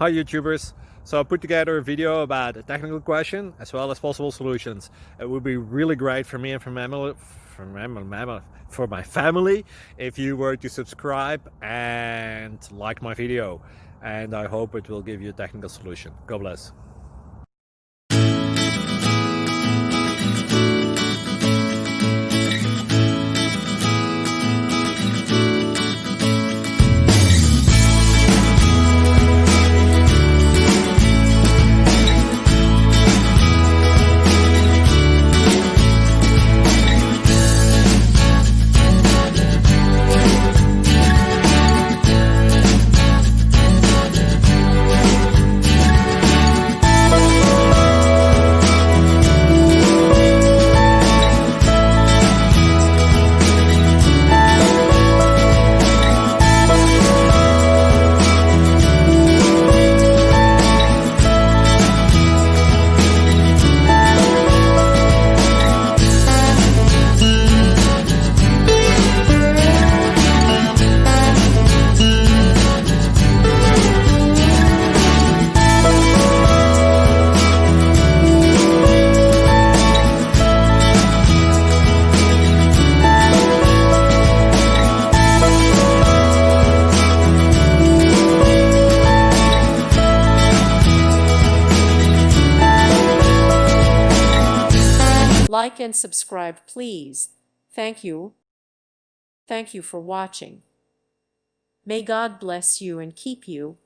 Hi YouTubers! So I put together a video about a technical question as well as possible solutions. It would be really great for me and for my family if you were to subscribe and like my video, and I hope it will give you a technical solution. God bless. Like and subscribe, please. Thank you. Thank you for watching. May God bless you and keep you.